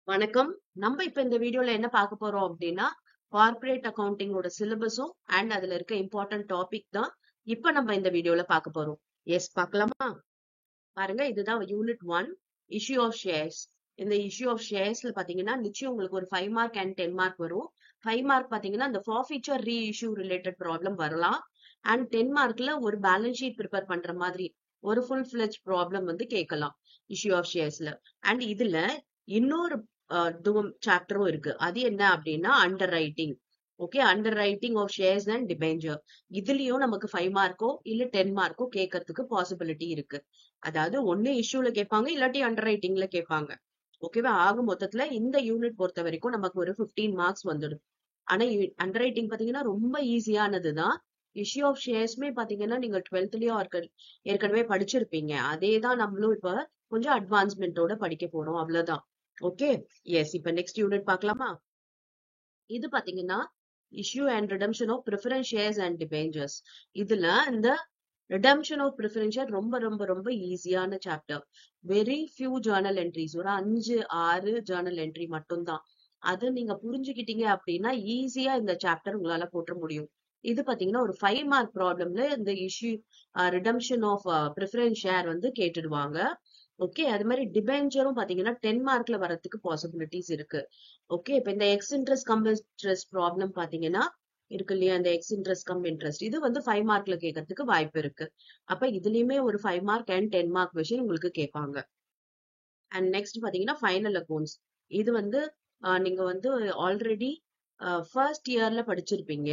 வணக்கம். நம்ம இப்ப இந்த வீடியோல என்ன பார்க்க போறோம் அப்படின்னா, கார்ப்பரேட் அக்கவுண்டிங்கோட சிலபஸும் அண்ட் அதுல இருக்க இம்பார்ட்டன்ட் டாபிக் தான் இப்ப நம்ம இந்த வீடியோல பார்க்க போறோம். எஸ் பார்க்கலாமா? பாருங்க, இதுதான் யூனிட் 1 இஷ்யூ ஆஃப் ஷேர்ஸ். இந்த இஷ்யூ ஆஃப் ஷேர்ஸ்ல பாத்தீங்கன்னா நிச்சயம் உங்களுக்கு ஒரு 5 மார்க் அண்ட் 10 மார்க் வரும். 5 மார்க் பாத்தீங்கன்னா இந்த ஃபார்ஃபிச்சர் ரீஇஷ்யூ ரிலேட்டட் ப்ராப்ளம் வரலாம். அண்ட் 10 மார்க்ல ஒரு பேலன்ஸ் ஷீட் ப்ரிப்பேர் பண்ற மாதிரி ஒரு ஃபுல் ஃபிளெஜ் ப்ராப்ளம் வந்து கேட்கலாம் இஷ்யூ ஆஃப் ஷேர்ஸ்ல. அண்ட் இதுல இன்னொரு சாப்டரும் இருக்கு. அது என்ன அப்படின்னா underwriting. Okay, underwriting of shares and debenture. இதுலயும் நமக்கு 5 மார்க்கோ இல்ல 10 மார்க்கோ கேட்கறதுக்கு பாசிபிலிட்டி இருக்கு. அதாவது ஒண்ணு இஷ்யூல கேட்பாங்க, இல்லாட்டி அண்டர் ரைட்டிங்ல கேட்பாங்க. ஓகேவா? ஆக மொத்தத்துல இந்த யூனிட் பொறுத்த வரைக்கும் நமக்கு ஒரு 15 மார்க்ஸ் வந்துடும். ஆனா அண்டர் ரைட்டிங் பாத்தீங்கன்னா ரொம்ப ஈஸியானதுதான். இஷ்யூ ஆஃப் ஷேர்ஸ்மே பாத்தீங்கன்னா நீங்க 12th ஏற்கனவே படிச்சிருப்பீங்க. அதே தான் நம்மளும் இப்ப கொஞ்சம் அட்வான்ஸ்மெண்டோட படிக்க போறோம், அவ்வளவுதான். Okay, yes. இப்ப நெக்ஸ்ட் யூனிட் பார்க்கலாமா? இது பாத்தீங்கன்னா issue and redemption of preference shares and debentures. இதுல இந்த ரிடம்ஷன் ஆஃப் ப்ரிஃபரன்ஸ் ஷேர் ரொம்ப ரொம்ப ரொம்ப ஈஸியான chapter. Very few Journal entries, ஒரு 5-6 ஜேர்னல் என்ட்ரி மட்டும்தான். அது நீங்க புரிஞ்சுக்கிட்டீங்க அப்படின்னா ஈஸியா இந்த சாப்டர் உங்களால போட்ட முடியும். இது பாத்தீங்கன்னா ஒரு 5 மார்க் ப்ராப்ளம்ல இந்த issue redemption of preference share வந்து கேட்டுடுவாங்க. ஓகே, அது மாதிரி டிபெஞ்சரும் பாத்தீங்கன்னா 10 மார்க்ல வரதுக்கு பாசிபிலிட்டிஸ் இருக்கு. ஓகே, இப்ப இந்த X interest come interest problem பாத்தீங்கன்னா இருக்கு இல்லையா, இந்த எக்ஸ் இன்ட்ரெஸ்ட் கம் இன்ட்ரெஸ்ட் இது வந்து 5 மார்க்ல கேட்கறதுக்கு வாய்ப்பு இருக்கு. அப்ப இதுலயுமே ஒரு 5 மார்க் அண்ட் 10 மார்க் விஷயம் உங்களுக்கு கேட்பாங்க. அண்ட் நெக்ஸ்ட் பாத்தீங்கன்னா ஃபைனல் அக்கவுண்ட்ஸ். இது வந்து நீங்க வந்து ஆல்ரெடி ஃபர்ஸ்ட் இயர்ல படிச்சிருப்பீங்க.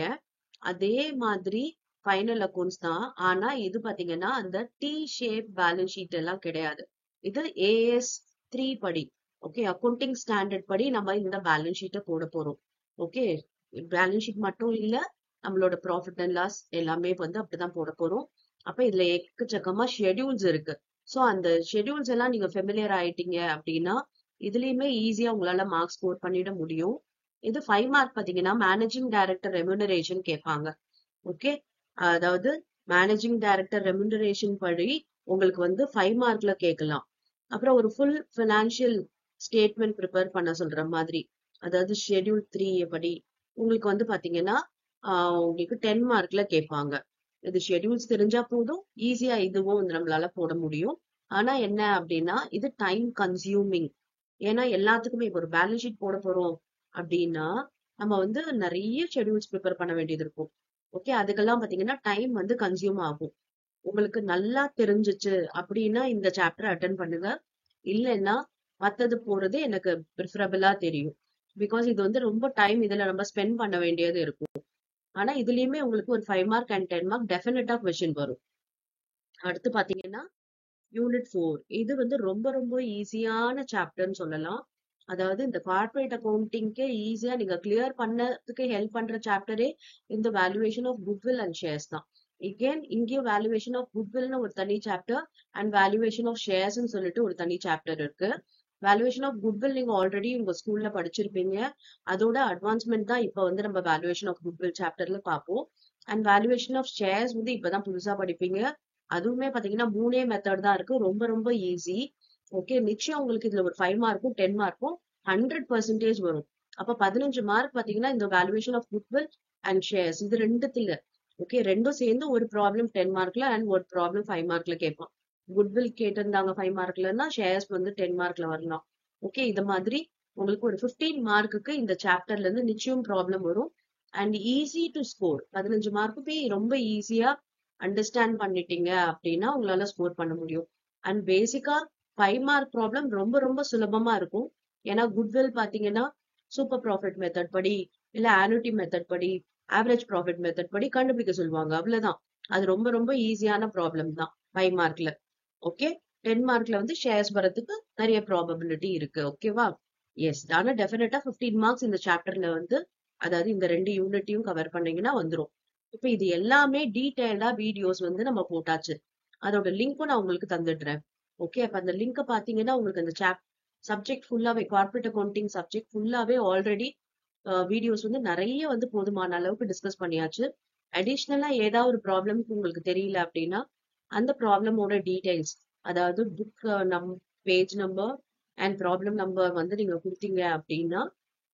அதே மாதிரி ஃபைனல் அக்கவுண்ட்ஸ் தான். ஆனா இது பாத்தீங்கன்னா அந்த டி ஷேப் பேலன்ஸ் ஷீட் எல்லாம் கிடையாது. இது ஏஎஸ் 3 படி. ஓகே, அக்கவுண்டிங் ஸ்டாண்டர்ட் படி நம்ம இந்த பேலன்ஸ் ஷீட்டை போட போறோம். ஓகே, பேலன்ஸ் ஷீட் மட்டும் இல்ல, நம்மளோட ப்ராஃபிட் அண்ட் லாஸ் எல்லாமே வந்து அப்படிதான் போட போறோம். அப்ப இதுல எக்கச்சக்கமா ஷெட்யூல்ஸ் இருக்கு. சோ அந்த ஷெட்யூல்ஸ் எல்லாம் நீங்க ஃபெமிலியர் ஆயிட்டீங்க அப்படின்னா இதுலயுமே ஈஸியா உங்களால மார்க் ஸ்கோர் பண்ணிட முடியும். இது 5 மார்க் பாத்தீங்கன்னா மேனேஜிங் டைரக்டர் ரெம்யூனரேஷன் கேட்பாங்க. ஓகே, அதாவது மேனேஜிங் டைரக்டர் ரெம்யூனரேஷன் படி உங்களுக்கு வந்து 5 மார்க்ல கேட்கலாம். அப்புறம் ஒரு ஃபுல் பினான்சியல் ஸ்டேட்மெண்ட் ப்ரிப்பேர் பண்ண சொல்ற மாதிரி, அதாவது ஷெட்யூல் 3 படி உங்களுக்கு வந்து பாத்தீங்கன்னா உங்களுக்கு 10 மார்க்ல கேட்பாங்க. இது ஷெட்யூல்ஸ் தெரிஞ்சா போதும், ஈஸியா இதுவும் வந்து நம்மளால போட முடியும். ஆனா என்ன அப்படின்னா இது டைம் கன்சியூமிங். ஏன்னா எல்லாத்துக்குமே இப்போ ஒரு பேலன்ஸ் ஷீட் போட போறோம் அப்படின்னா நம்ம வந்து நிறைய ஷெட்யூல்ஸ் ப்ரிப்பேர் பண்ண வேண்டியது இருக்கும். ஓகே, அதுக்கெல்லாம் பாத்தீங்கன்னா டைம் வந்து கன்சியூம் ஆகும். உங்களுக்கு நல்லா தெரிஞ்சிச்சு அப்படின்னா இந்த சாப்டர் அட்டன் பண்ணுங்க. இல்லைன்னா மத்தது போறது எனக்கு ப்ரிஃபரபிளா தெரியும். பிகாஸ் இது வந்து ரொம்ப டைம் இதுல நம்ம ஸ்பெண்ட் பண்ண வேண்டியது இருக்கும். ஆனா இதுலயுமே உங்களுக்கு ஒரு 5 மார்க் அண்ட் 10 மார்க் டெஃபினட்டா கொஸ்டின் வரும். அடுத்து பாத்தீங்கன்னா யூனிட் 4. இது வந்து ரொம்ப ரொம்ப ஈஸியான சாப்டர்னு சொல்லலாம். அதாவது இந்த கார்ப்பரேட் அக்கவுண்டிங்க்கே ஈஸியா நீங்க கிளியர் பண்ணதுக்கு ஹெல்ப் பண்ற சாப்டரே இந்த valuation of goodwill and shares தான். இங்கேன் இங்கேயும் வேல்யூவேஷன் ஆஃப் குட்வில்னு ஒரு தனி சாப்டர் அண்ட் வேல்யூவேஷன் ஆஃப் ஷேர்ஸ்ன்னு சொல்லிட்டு ஒரு தனி சாப்டர் இருக்கு. வேல்யூவேஷன் ஆஃப் குட்வில் நீங்க ஆல்ரெடி உங்க ஸ்கூல்ல படிச்சிருப்பீங்க. அதோட அட்வான்ஸ்மெண்ட் தான் இப்ப வந்து நம்ம வேல்யூவேஷன் ஆஃப் குட்வில் சாப்டர்ல பார்ப்போம். அண்ட் வேல்யூவேஷன் ஆஃப் ஷேர்ஸ் வந்து இப்பதான் புதுசா படிப்பீங்க. அதுவுமே பாத்தீங்கன்னா 3 மெத்தட் தான் இருக்கு. ரொம்ப ரொம்ப ஈஸி. ஓகே, நிச்சயம் உங்களுக்கு இதுல ஒரு 5 மார்க்கும் 10 மார்க்கும் 100% வரும். அப்ப 15 மார்க் பாத்தீங்கன்னா இந்த valuation of goodwill and shares இது ரெண்டுத்துல. ஓகே, ரெண்டும் சேர்ந்து ஒரு ப்ராப்ளம் 10 மார்க்ல அண்ட் ஒரு ப்ராப்ளம் 5 மார்க்ல கேட்பான். குட்வில் கேட்டிருந்தாங்க 5 மார்க்லன்னா ஷேர்ஸ் வந்து 10 மார்க்ல வரலாம். ஓகே, இது மாதிரி உங்களுக்கு ஒரு 15 மார்க்குக்கு இந்த சாப்டர்ல இருந்து நிச்சயம் ப்ராப்ளம் வரும். And easy to score. 15 மார்க்குமே ரொம்ப ஈஸியா அண்டர்ஸ்டாண்ட் பண்ணிட்டீங்க அப்படின்னா உங்களால ஸ்கோர் பண்ண முடியும். அண்ட் பேசிக்கா 5 மார்க் ப்ராப்ளம் ரொம்ப ரொம்ப சுலபமா இருக்கும். ஏன்னா குட்வில் பாத்தீங்கன்னா சூப்பர் ப்ராஃபிட் மெத்தட் படி இல்ல ஆனுட்டி மெத்தட் படி ஆவரேஜ் ப்ராஃபிட் மெத்தட் படி கண்டுபிடிக்க சொல்லுவாங்க, அவ்வளவுதான். அது ரொம்ப ரொம்ப ஈஸியான ப்ராப்ளம் தான் 5 மார்க்ல. ஓகே, 10 மார்க்ல வந்து ஷேர்ஸ் வரதுக்கு நிறைய ப்ராபபிலிட்டி இருக்கு. ஓகேவா? எஸ். ஆனா டெஃபினட்டா 15 மார்க்ஸ் இந்த சாப்டர்ல வந்து, அதாவது இந்த 2 யூனிட்டையும் கவர் பண்ணீங்கன்னா வந்துரும். இப்ப இது எல்லாமே டீடைல்டா வீடியோஸ் வந்து நம்ம போட்டாச்சு. அதோட லிங்க்கும் நான் உங்களுக்கு தந்துடுறேன். ஓகே, அப்ப அந்த லிங்க் பாத்தீங்கன்னா உங்களுக்கு அந்த சப்ஜெக்ட் ஃபுல்லாவே கார்ப்பரேட் அக்கவுண்டிங் சப்ஜெக்ட் ஃபுல்லாவே ஆல்ரெடி வீடியோஸ் வந்து நிறைய வந்து போதுமான அளவுக்கு டிஸ்கஸ் பண்ணியாச்சு. அடிஷ்னலா ஏதாவது ஒரு ப்ராப்ளம்க்கு உங்களுக்கு தெரியல அப்படின்னா அந்த ப்ராப்ளமோட டீடைல்ஸ், அதாவது book page number and problem number வந்து நீங்க கொடுத்தீங்க அப்படின்னா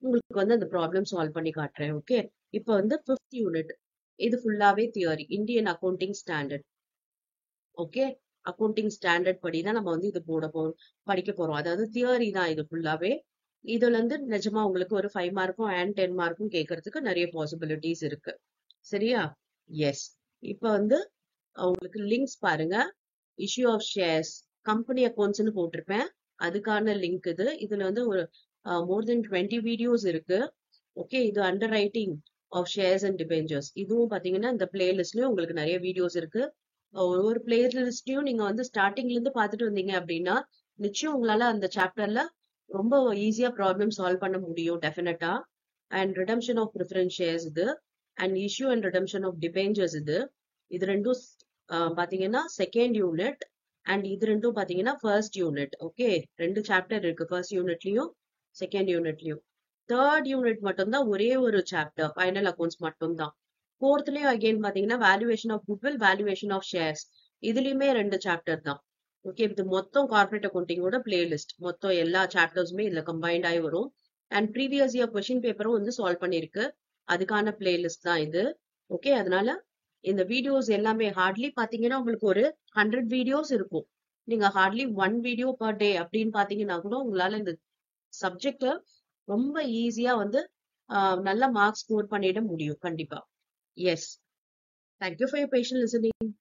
உங்களுக்கு வந்து அந்த ப்ராப்ளம் சால்வ் பண்ணி காட்டுறேன். ஓகே, இப்போ வந்து 5th யூனிட். இது ஃபுல்லாவே theory, Indian accounting standard. Okay, accounting standard படி தான் நம்ம வந்து இது படிக்க போறோம். அதாவது தியரி தான் இது ஃபுல்லாவே. இதுல இருந்து நிஜமா உங்களுக்கு ஒரு 5 மார்க்கும் அண்ட் 10 மார்க்கும் கேட்கறதுக்கு நிறைய பாசிபிலிட்டிஸ் இருக்கு. சரியா? எஸ். இப்போ வந்து உங்களுக்கு லிங்க்ஸ் பாருங்க. இஷ்யூ ஆஃப் ஷேர்ஸ், கம்பெனி அக்கௌண்ட்ஸ்னு போட்டிருப்பேன். அதுக்கான லிங்க் இது. இதுல வந்து ஒரு மோர் தென் 20 வீடியோஸ் இருக்கு. ஓகே, இது underwriting of shares and debentures. இதுவும் பாத்தீங்கன்னா இந்த பிளேலிஸ்ட்லயும் உங்களுக்கு நிறைய வீடியோஸ் இருக்கு. ஒவ்வொரு பிளேலிஸ்டையும் நீங்க வந்து ஸ்டார்டிங்ல இருந்து பாத்துட்டு வந்தீங்க அப்படின்னா நிச்சயம் உங்களால அந்த சாப்டர்ல ரொம்ப ஈஸியா ப்ராப்ளம் சால்வ் பண்ண முடியும் டெஃபினட்டா. And redemption of preference shares இது, and issue and redemption of debentures இது. இது ரெண்டும் பாத்தீங்கன்னா செகண்ட் யூனிட், அண்ட் இது ரெண்டும் பாத்தீங்கன்னா ஃபர்ஸ்ட் யூனிட். ஓகே, 2 சாப்டர் இருக்கு ஃபர்ஸ்ட் யூனிட்லயும் செகண்ட் யூனிட்லயும். தேர்ட் யூனிட் மட்டும்தான் ஒரே ஒரு சாப்டர், ஃபைனல் அக்கௌண்ட்ஸ் மட்டும்தான். ஃபோர்த்லயும் அகைன் பாத்தீங்கன்னா valuation of goodwill, valuation of shares. இதுலயுமே 2 சாப்டர் தான். ஓகே, இது மொத்தம் கார்பரேட் அக்கௌண்டிங்கோட பிளேலிஸ்ட். மொத்தம் எல்லா சாப்டர்ஸுமே இதுல கம்பைன்ட் ஆகி வரும். அண்ட் ப்ரீவியஸ் இயர் கொஸ்டின் பேப்பரும் வந்து சால்வ் பண்ணிருக்கு. அதுக்கான பிளேலிஸ்ட் தான் இது. ஓகே, அதனால இந்த வீடியோஸ் எல்லாமே ஹார்ட்லி பாத்தீங்கன்னா உங்களுக்கு ஒரு 100 வீடியோஸ் இருக்கும். நீங்க ஹார்ட்லி 1 வீடியோ பர் டே அப்படின்னு பாத்தீங்கன்னா கூட உங்களால இந்த சப்ஜெக்ட ரொம்ப ஈஸியா வந்து நல்ல மார்க்ஸ் ஸ்கோர் பண்ணிட முடியும் கண்டிப்பா. Yes. Thank you for your patience listening.